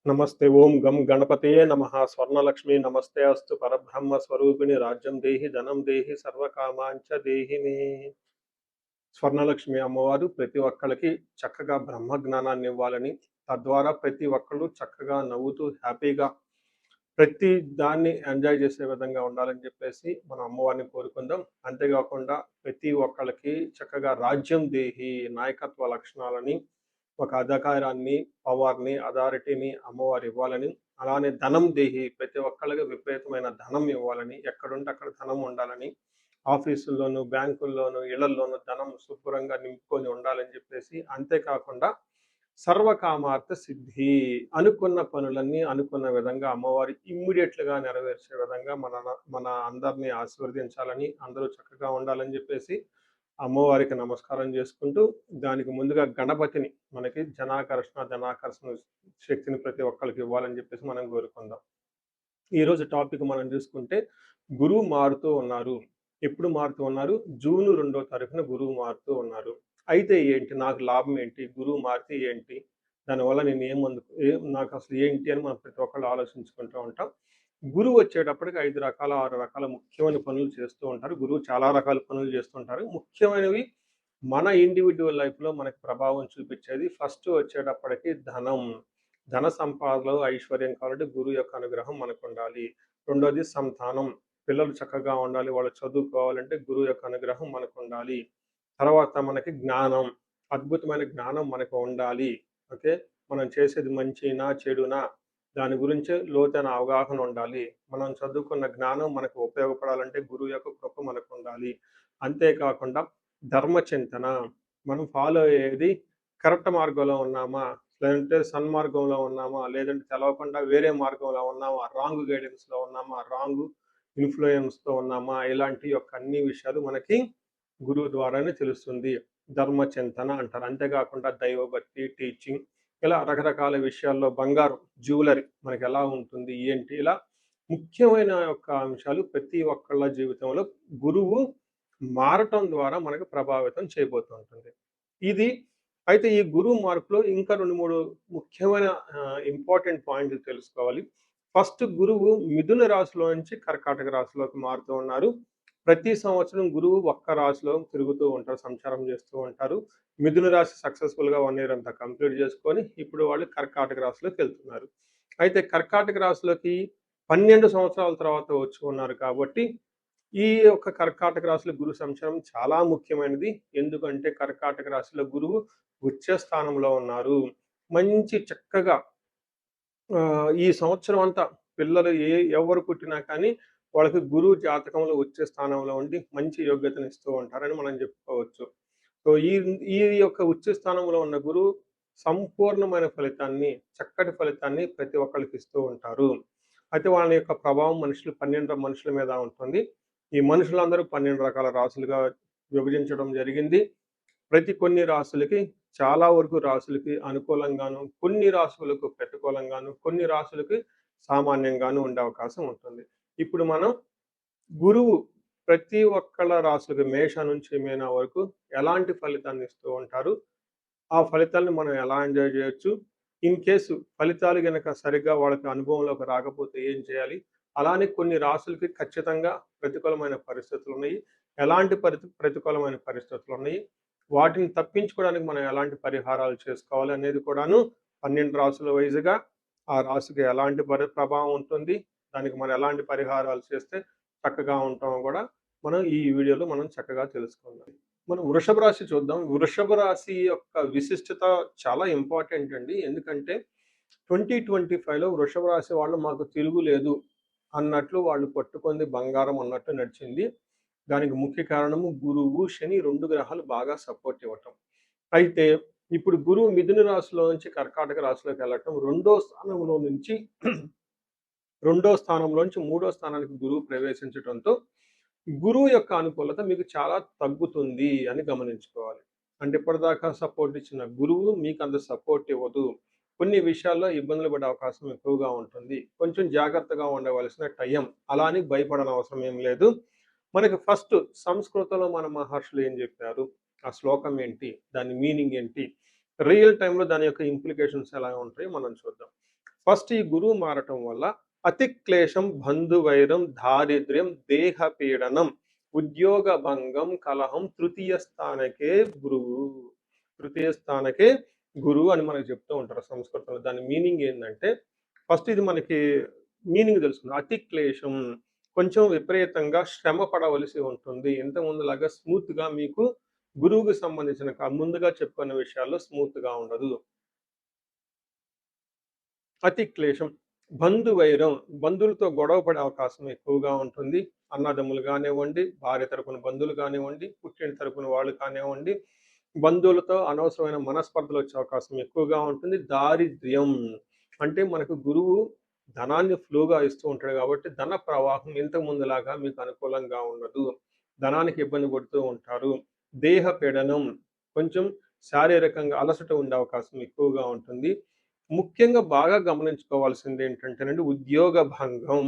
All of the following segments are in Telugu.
नमस्ते ओम गम गणपतये नमः स्वर्णलक्ष्मी नमस्ते अस्तु परब्रह्म स्वरूपिणि राज्यं देहि धनं देहि सर्वकामांच देहि मे స్వర్ణలక్ష్మి అమ్మవారు ప్రతి ఒక్కళ్ళకి చక్కగా బ్రహ్మ జ్ఞానాన్ని ఇవ్వాలని, తద్వారా ప్రతి ఒక్కళ్ళు చక్కగా నవ్వుతూ హ్యాపీగా ప్రతి దాన్ని ఎంజాయ్ చేసే విధంగా ఉండాలని చెప్పేసి మనం అమ్మవారిని కోరుకుందాం. అంతేకాకుండా ప్రతి ఒక్కళ్ళకి చక్కగా రాజ్యం దేహి నాయకత్వ లక్షణాలని, ఒక అధికారాన్ని, పవర్‌ని, అథారిటీని అమ్మవారు ఇవ్వాలని, అలానే ధనం దేహి ప్రతి ఒక్కళ్ళకి విపరీతమైన ధనం ఇవ్వాలని, ఎక్కడుంటే అక్కడ ధనం ఉండాలని, ఆఫీసుల్లోనూ, బ్యాంకుల్లోనూ, ఇళ్లల్లోనూ ధనం శుభ్రంగా నింపుకొని ఉండాలని చెప్పేసి, అంతేకాకుండా సర్వకామార్థ సిద్ధి అనుకున్న పనులన్నీ అనుకున్న విధంగా అమ్మవారు ఇమ్మీడియట్‌గా నెరవేర్చే విధంగా మన అందరిని ఆశీర్వదించాలని, అందరూ చక్కగా ఉండాలని చెప్పేసి అమ్మవారికి నమస్కారం చేసుకుంటూ, దానికి ముందుగా గణపతిని మనకి ధనాకర్షణ శక్తిని ప్రతి ఒక్కళ్ళకి ఇవ్వాలని చెప్పేసి మనం కోరుకుందాం. ఈరోజు టాపిక్ మనం చూసుకుంటే గురువు మారుతూ ఉన్నారు. ఎప్పుడు మారుతూ ఉన్నారు? జూన్ 2వ తారీఖున గురువు మారుతూ ఉన్నారు. అయితే ఏంటి? నాకు లాభం ఏంటి? గురువు మారితే ఏంటి? దానివల్ల నేను నాకు అసలు ఏంటి అని మనం ప్రతి ఒక్కళ్ళు ఆలోచించుకుంటూ ఉంటాం. గురువు వచ్చేటప్పటికి 5 రకాల, 6 రకాల ముఖ్యమైన పనులు చేస్తూ ఉంటారు. గురువు చాలా రకాల పనులు చేస్తుంటారు. ముఖ్యమైనవి మన ఇండివిడ్యువల్ లైఫ్‌లో మనకు ప్రభావం చూపించేది ఫస్ట్ వచ్చేటప్పటికి ధనం. ధన సంపాదనలో ఐశ్వర్యం కావాలంటే గురువు యొక్క అనుగ్రహం మనకుండాలి. రెండోది సంతానం. పిల్లలు చక్కగా ఉండాలి, వాళ్ళు చదువుకోవాలంటే గురువు యొక్క అనుగ్రహం మనకుండాలి. తర్వాత మనకి జ్ఞానం, అద్భుతమైన జ్ఞానం మనకు ఉండాలి. ఓకే. మనం చేసేది మంచినా, చెడునా దాని గురించి లోతైన అవగాహన ఉండాలి. మనం చదువుకున్న జ్ఞానం మనకు ఉపయోగపడాలంటే గురువు యొక్క కృప మనకుండాలి. అంతేకాకుండా ధర్మచింతన, మనం ఫాలో అయ్యేది కరెక్ట్ మార్గంలో ఉన్నామా? లేదంటే సన్మార్గంలో ఉన్నామా? లేదంటే తెలవకుండా వేరే మార్గంలో ఉన్నామా? రాంగ్ గైడెన్స్‌లో ఉన్నామా? రాంగ్ ఇన్‌ఫ్లూయెన్స్‌తో ఉన్నామా? ఇలాంటి యొక్క అన్ని విషయాలు మనకి గురువు ద్వారానే తెలుస్తుంది. ధర్మచింతన అంటారు. అంతేకాకుండా దైవభక్తి, టీచింగ్ ఇలా రకరకాల విషయాల్లో బంగారం, జ్యువెలరీ మనకెలా ఉంటుంది? ఏంటి? ఇలా ముఖ్యమైన యొక్క అంశాలు ప్రతి ఒక్కళ్ళ జీవితంలో గురువు మారటం ద్వారా మనకు ప్రభావితం చేయబోతూ ఉంటుంది. ఇది అయితే ఈ గురువు మార్పులో ఇంకా 2, 3 ముఖ్యమైన ఇంపార్టెంట్ పాయింట్లు తెలుసుకోవాలి. ఫస్ట్ గురువు మిథున రాశిలో నుంచి కర్కాటక రాశిలోకి మారుతూ ఉన్నారు. ప్రతి సంవత్సరం గురువు ఒక్క రాశిలో తిరుగుతూ ఉంటారు, సంచారం చేస్తూ ఉంటారు. మిథున రాశి సక్సెస్‌ఫుల్‌గా 1 ఇయర్ అంతా కంప్లీట్ చేసుకొని ఇప్పుడు వాళ్ళు కర్కాటక రాశిలోకి వెళ్తున్నారు. అయితే కర్కాటక రాశిలోకి 12 సంవత్సరాల తర్వాత వచ్చి ఉన్నారు కాబట్టి ఈ యొక్క కర్కాటక రాశిలో గురు సంచారం చాలా ముఖ్యమైనది. ఎందుకంటే కర్కాటక రాశిలో గురువు ఉచ్చ స్థానంలో ఉన్నారు. మంచి చక్కగా ఈ సంవత్సరం అంతా పిల్లలు ఎవరు పుట్టినా కానీ వాళ్ళకి గురువు జాతకంలో వచ్చే స్థానంలో ఉండి మంచి యోగ్యతను ఇస్తూ ఉంటారని మనం చెప్పుకోవచ్చు. సో ఈ యొక్క ఉచ్చ స్థానంలో ఉన్న గురువు సంపూర్ణమైన ఫలితాన్ని, చక్కటి ఫలితాన్ని ప్రతి ఒక్కళ్ళకి ఇస్తూ ఉంటారు. అయితే వాళ్ళ యొక్క ప్రభావం 12 మనుషుల మీద ఉంటుంది. ఈ మనుషులందరూ 12 రకాల రాసులుగా విభజించడం జరిగింది. కొన్ని రాసులకి చాలా వరకు రాసులకి అనుకూలంగాను, కొన్ని రాసులకు ప్రతికూలంగాను, కొన్ని రాసులకి సామాన్యంగాను ఉండే అవకాశం ఉంటుంది. ఇప్పుడు మనం గురువు ప్రతి ఒక్కళ్ళ రాసులకి మేష నుంచి మీన వరకు ఎలాంటి ఫలితాన్ని ఇస్తూ ఉంటారు? ఆ ఫలితాలను మనం ఎలా ఎంజాయ్ చేయొచ్చు? ఇన్ కేసు ఫలితాలు గనక సరిగ్గా వాళ్ళకి అనుభవంలోకి రాకపోతే ఏం చేయాలి? అలానే కొన్ని రాసులకి ఖచ్చితంగా ప్రతికూలమైన పరిస్థితులున్నాయి. ఎలాంటి ప్రతికూలమైన పరిస్థితులున్నాయి? వాటిని తప్పించుకోవడానికి మనం ఎలాంటి పరిహారాలు చేసుకోవాలి అనేది కూడాను 12 రాసుల వైస్‌గా ఆ రాశికి ఎలాంటి ప్రభావం ఉంటుంది? దానికి మనం ఎలాంటి పరిహారాలు చేస్తే చక్కగా ఉంటామో కూడా మనం ఈ వీడియోలో మనం చక్కగా తెలుసుకుందాం. మనం వృషభ రాశి చూద్దాం. వృషభ రాశి యొక్క విశిష్టత చాలా ఇంపార్టెంట్ అండి. ఎందుకంటే 2025లో వృషభ రాశి వాళ్ళు మాకు తిరుగులేదు అన్నట్లు వాళ్ళు పట్టుకుంది బంగారం అన్నట్టు నడిచింది. దానికి ముఖ్య కారణము గురువు, శని 2 గ్రహాలు బాగా సపోర్ట్ ఇవ్వటం. అయితే ఇప్పుడు గురువు మిథున రాశిలో నుంచి కర్కాటక రాశిలోకి వెళ్ళటం, రెండో స్థానంలోంచి మూడో స్థానానికి గురువు ప్రవేశించడంతో గురువు యొక్క అనుకూలత మీకు చాలా తగ్గుతుంది అని గమనించుకోవాలి. అంటే ఇప్పటిదాకా సపోర్ట్ ఇచ్చిన గురువు మీకు అంత సపోర్ట్ ఇవ్వదు. కొన్ని విషయాల్లో ఇబ్బందులు పడే అవకాశం ఎక్కువగా ఉంటుంది. కొంచెం జాగ్రత్తగా ఉండవలసిన టైం. అలా అని భయపడనవసరం ఏం లేదు. మనకి ఫస్ట్ సంస్కృతంలో మన మహర్షులు ఏం చెప్పారు? ఆ శ్లోకం ఏంటి? దాని మీనింగ్ ఏంటి? రియల్ టైమ్‌లో దాని యొక్క ఇంప్లికేషన్స్ ఎలా ఉంటాయో మనం చూద్దాం. ఫస్ట్ ఈ గురువు మారటం వల్ల అతిక్లేశం, బంధువైరం, దారిద్ర్యం, దేహ పీడనం, ఉద్యోగ భంగం, కలహం, తృతీయ స్థానకే గురువు. తృతీయ స్థానకే గురువు అని మనకు చెప్తూ ఉంటారు సంస్కృతంలో. దాని మీనింగ్ ఏంటంటే ఫస్ట్ ఇది మనకి మీనింగ్ తెలుసుకుందాం. అతిక్లేశం కొంచెం విపరీతంగా శ్రమ పడవలసి ఉంటుంది. ఇంతకుముందులాగా స్మూత్‌గా మీకు గురువుకి సంబంధించిన ముందుగా చెప్పుకున్న విషయాల్లో స్మూత్‌గా ఉండదు. అతిక్లేశం, బంధువైరం, బంధువులతో గొడవ పడే అవకాశం ఎక్కువగా ఉంటుంది. అన్నదమ్ములు కానివ్వండి, భార్య తరపున బంధువులు కానివ్వండి, పుట్టింటి తరపున వాళ్ళు కానివ్వండి, బంధువులతో అనవసరమైన మనస్పర్ధలు వచ్చే అవకాశం ఎక్కువగా ఉంటుంది. దారిద్ర్యం అంటే మనకు గురువు ధనాన్ని ఫ్లోగా ఇస్తూ ఉంటాడు కాబట్టి ధన ప్రవాహం ఇంతకు ముందులాగా మీకు అనుకూలంగా ఉండదు. ధనానికి ఇబ్బంది పడుతూ ఉంటారు. దేహ పీడనం, కొంచెం శారీరకంగా అలసట ఉండే అవకాశం ఎక్కువగా ఉంటుంది. ముఖ్యంగా బాగా గమనించుకోవాల్సింది ఏంటంటేనండి ఉద్యోగ భంగం.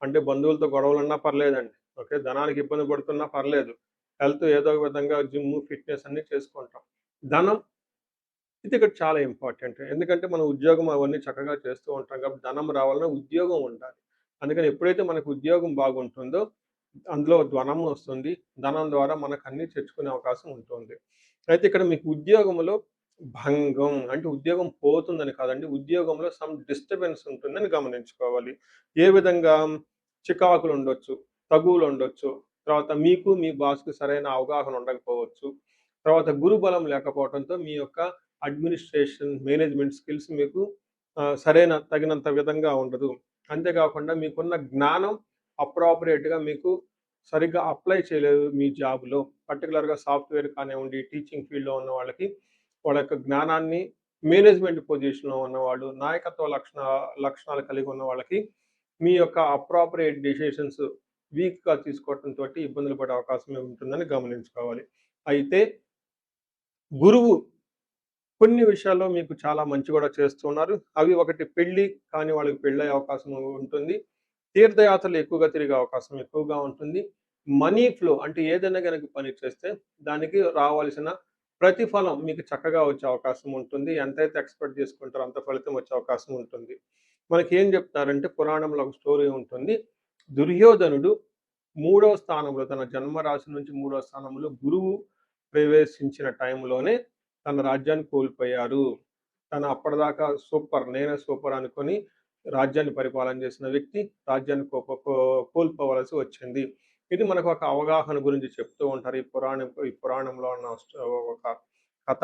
అంటే బంధువులతో గొడవలున్నా పర్లేదండి. ఓకే. ధనానికి ఇబ్బంది పడుతున్నా పర్లేదు. హెల్త్ ఏదో ఒక విధంగా జిమ్, ఫిట్‌నెస్ అన్నీ చేసుకుంటాం. ధనం ఇది ఇక్కడ చాలా ఇంపార్టెంట్. ఎందుకంటే మనం ఉద్యోగం అవన్నీ చక్కగా చేస్తూ ఉంటాం కాబట్టి ధనం రావాలన్నా ఉద్యోగం ఉండాలి. అందుకని ఎప్పుడైతే మనకు ఉద్యోగం బాగుంటుందో అందులో ధనం వస్తుంది. ధనం ద్వారా మనకు అన్నీ తెచ్చుకునే అవకాశం ఉంటుంది. అయితే ఇక్కడ మీకు ఉద్యోగంలో భంగం అంటే ఉద్యోగం పోతుందని కాదండి. ఉద్యోగంలో సమ్ డిస్టర్బెన్స్ ఉంటుందని గమనించుకోవాలి. ఏ విధంగా చికాకులుండొచ్చు, తగువులుండొచ్చు. తర్వాత మీకు మీ బాస్‌కి సరైన అవగాహన ఉండకపోవచ్చు. తర్వాత గురుబలం లేకపోవడంతో మీ యొక్క అడ్మినిస్ట్రేషన్, మేనేజ్‌మెంట్ స్కిల్స్ మీకు సరైన తగినంత విధంగా ఉండదు. అంతేకాకుండా మీకున్న జ్ఞానం అప్రాపరియేట్‌గా మీకు సరిగ్గా అప్లై చేయలేదు మీ జాబ్‌లో. పర్టిక్యులర్‌గా సాఫ్ట్‌వేర్ కానివ్వండి, టీచింగ్ ఫీల్డ్‌లో ఉన్న వాళ్ళకి వాళ్ళ యొక్క జ్ఞానాన్ని మేనేజ్‌మెంట్ పొజిషన్‌లో ఉన్నవాళ్ళు, నాయకత్వ లక్షణాలు కలిగి ఉన్న వాళ్ళకి మీ యొక్క అప్రాపరియేట్ డెసిషన్స్ వీక్‌గా తీసుకోవడంతోటి ఇబ్బందులు పడే అవకాశం ఉంటుందని గమనించుకోవాలి. అయితే గురువు కొన్ని విషయాల్లో మీకు చాలా మంచి కూడా చేస్తున్నారు. అవి ఒకటి పెళ్లి కాని వాళ్ళకి పెళ్ళయ్యే అవకాశం ఉంటుంది. తీర్థయాత్రలు ఎక్కువగా తిరిగే అవకాశం ఎక్కువగా ఉంటుంది. మనీ ఫ్లో అంటే ఏదైనా గనక పని చేస్తే దానికి రావాల్సిన ప్రతిఫలం మీకు చక్కగా వచ్చే అవకాశం ఉంటుంది. ఎంతైతే ఎక్స్‌పెక్ట్ చేసుకుంటారో అంత ఫలితం వచ్చే అవకాశం ఉంటుంది. మనకేం చెప్తారంటే పురాణంలో ఒక స్టోరీ ఉంటుంది. దుర్యోధనుడు మూడో స్థానంలో తన జన్మరాశి నుంచి మూడో స్థానంలో గురువు ప్రవేశించిన టైంలోనే తన రాజ్యాన్ని కోల్పోయారు. తను అప్పటిదాకా సూపర్, నేనే సూపర్ అనుకోని రాజ్యాన్ని పరిపాలన చేసిన వ్యక్తి రాజ్యాన్ని కోల్పోవలసి వచ్చింది. ఇది మనకు ఒక అవగాహన గురించి చెప్తూ ఉంటారు. ఈ పురాణంలో ఉన్న ఒక కథ.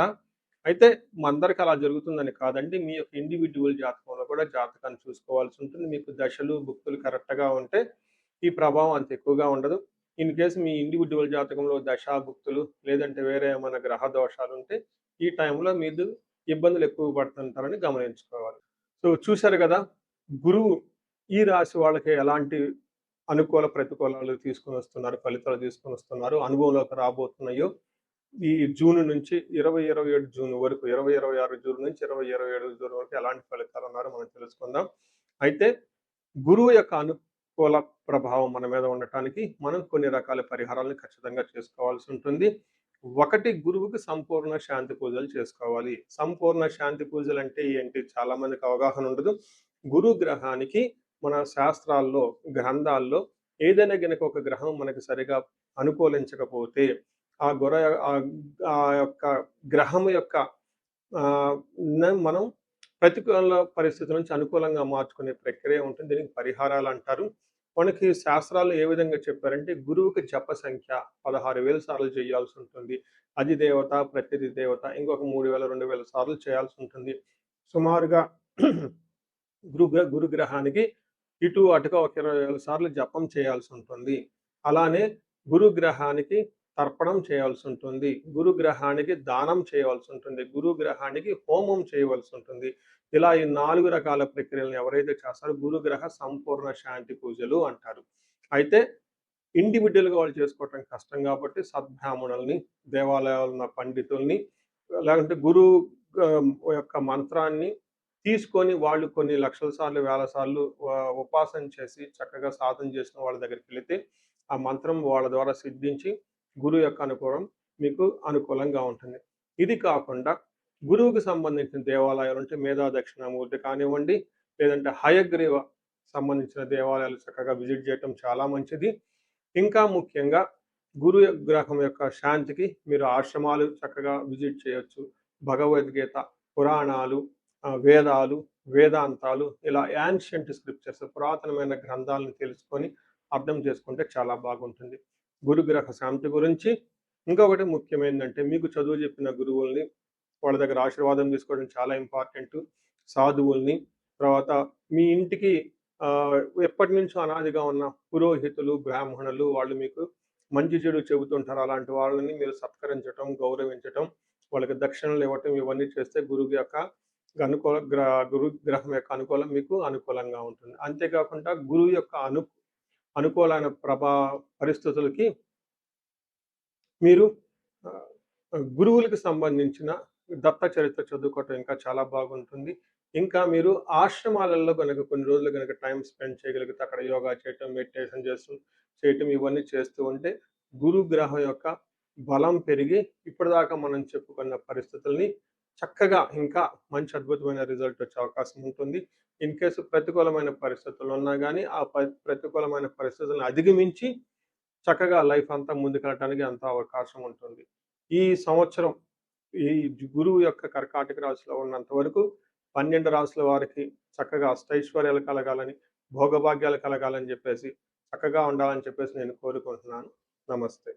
అయితే మనందరికి అలా జరుగుతుందని కాదండి. మీ యొక్క ఇండివిడ్యువల్ జాతకంలో కూడా జాతకాన్ని చూసుకోవాల్సి ఉంటుంది. మీకు దశలు, భుక్తులు కరెక్ట్‌గా ఉంటే ఈ ప్రభావం అంత ఎక్కువగా ఉండదు. ఇన్ కేస్ మీ ఇండివిడ్యువల్ జాతకంలో దశ, భుక్తులు లేదంటే వేరే ఏమైనా గ్రహ దోషాలుంటే ఈ టైంలో మీరు ఇబ్బందులు ఎక్కువ పడుతుంటారని గమనించుకోవాలి. సో చూశారు గదా! గురువు ఈ రాశి వాళ్ళకి ఎలాంటి అనుకూల, ప్రతికూలాలు తీసుకొనొస్తున్నారు, ఫలితాలు తీసుకొనొస్తున్నారు, అనుభవంలోకి రాబోతున్నాయో ఈ జూన్ నుంచి 2027 జూన్ వరకు, 2026 జూన్ నుంచి 2027 జూన్ వరకు ఎలాంటి ఫలితాలున్నారో మనం తెలుసుకుందాం. అయితే గురువు యొక్క అనుకూల ప్రభావం మన మీద ఉండటానికి మనం కొన్ని రకాల పరిహారాలను ఖచ్చితంగా చేసుకోవాల్సి ఉంటుంది. ఒకటి గురువుకి సంపూర్ణ శాంతి పూజలు చేసుకోవాలి. సంపూర్ణ శాంతి పూజలు అంటే ఏంటి? చాలా మందికి అవగాహన ఉండదు. గురు గ్రహానికి మన శాస్త్రాల్లో, గ్రంథాల్లో ఏదైనా గనక ఒక గ్రహం మనకి సరిగా అనుకూలించకపోతే ఆ గుర ఆహ్, ఆ యొక్క గ్రహం యొక్క ఆహ్, మనం ప్రతికూల పరిస్థితుల నుంచి అనుకూలంగా మార్చుకునే ప్రక్రియ ఉంటుంది. దీనికి పరిహారాలంటారు. మనకి శాస్త్రాల్లో ఏ విధంగా చెప్పారంటే గురువుకి జప సంఖ్య 16,000 సార్లు చేయాల్సుంటుంది. అధిదేవత, ప్రత్యధి దేవత ఇంకొక 3,000, 2,000 సార్లు చేయాల్సుంటుంది. సుమారుగా గురుగ్రహానికి ఇటు అటుగా ఒక 20,000 సార్లు జపం చేయాల్సుంటుంది. అలానే గురుగ్రహానికి తర్పణం చేయాల్సుంటుంది. గురుగ్రహానికి దానం చేయవలసుంటుంది. గురుగ్రహానికి హోమం చేయవలసుంటుంది. ఇలా ఈ 4 రకాల ప్రక్రియలను ఎవరైతే చేస్తారో గురుగ్రహ సంపూర్ణ శాంతి పూజలు అంటారు. అయితే ఇండివిడ్యువల్‌గా వాళ్ళు చేసుకోవటం కష్టం కాబట్టి సద్బ్రాహ్మణుల్ని, దేవాలయాల్లో ఉన్న పండితుల్ని లేకుంటే గురువు యొక్క మంత్రాన్ని తీసుకొని వాళ్ళు కొన్ని లక్షల సార్లు, వేల సార్లు ఉపాసన చేసి చక్కగా సాధన చేసిన వాళ్ళ దగ్గరికెళితే ఆ మంత్రం వాళ్ళ ద్వారా సిద్ధించి గురువు యొక్క అనుకూలం మీకు అనుకూలంగా ఉంటుంది. ఇది కాకుండా గురువుకి సంబంధించిన దేవాలయాలు ఉంటే మేధా దక్షిణామూర్తి కానివ్వండి, లేదంటే హయగ్రీవ సంబంధించిన దేవాలయాలు చక్కగా విజిట్ చేయటం చాలా మంచిది. ఇంకా ముఖ్యంగా గురు గ్రహం యొక్క శాంతికి మీరు ఆశ్రమాలు చక్కగా విజిట్ చేయొచ్చు. భగవద్గీత, పురాణాలు, వేదాలు, వేదాంతాలు ఇలా యాన్షియంట్ స్క్రిప్చర్స్ పురాతనమైన గ్రంథాలను తెలుసుకొని అర్థం చేసుకుంటే చాలా బాగుంటుంది. గురుగ్రహ శాంతి గురించి ఇంకొకటి ముఖ్యమైనదంటే మీకు చదువు చెప్పిన గురువుల్ని వాళ్ళ దగ్గర ఆశీర్వాదం తీసుకోవడం చాలా ఇంపార్టెంట్. సాధువుల్ని, తర్వాత మీ ఇంటికి ఎప్పటి నుంచో అనాదిగా ఉన్న పురోహితులు, బ్రాహ్మణులు వాళ్ళు మీకు మంచి చెడు చెబుతుంటారు. అలాంటి వాళ్ళని మీరు సత్కరించటం, గౌరవించటం, వాళ్ళకి దక్షిణలు ఇవ్వటం ఇవన్నీ చేస్తే గురువు యొక్క గురు గ్రహం యొక్క అనుకూలం మీకు అనుకూలంగా ఉంటుంది. అంతేకాకుండా గురువు యొక్క అనుకూలమైన పరిస్థితులకి మీరు గురువులకు సంబంధించిన దత్త చరిత్ర చదువుకోవటం ఇంకా చాలా బాగుంటుంది. ఇంకా మీరు ఆశ్రమాలలో గనక కొన్ని రోజులు గనక టైం స్పెండ్ చేయగలిగితే అక్కడ యోగా చేయటం, మెడిటేషన్ చేయటం ఇవన్నీ చేస్తూ ఉంటే గురు గ్రహం యొక్క బలం పెరిగి ఇప్పటిదాకా మనం చెప్పుకున్న పరిస్థితుల్ని చక్కగా ఇంకా మంచి అద్భుతమైన రిజల్ట్ వచ్చే అవకాశం ఉంటుంది. ఇన్ కేసు ప్రతికూలమైన పరిస్థితులు ఉన్నా కానీ ఆ ప్రతికూలమైన పరిస్థితులను అధిగమించి చక్కగా లైఫ్ అంతా ముందుకెళ్ళటానికి అంత అవకాశం ఉంటుంది. ఈ సంవత్సరం ఈ గురువు యొక్క కర్కాటక రాశిలో ఉన్నంత వరకు 12 రాశుల వారికి చక్కగా అష్టైశ్వర్యాలు కలగాలని, భోగభాగ్యాలు కలగాలని చెప్పేసి చక్కగా ఉండాలని చెప్పేసి నేను కోరుకుంటున్నాను. నమస్తే.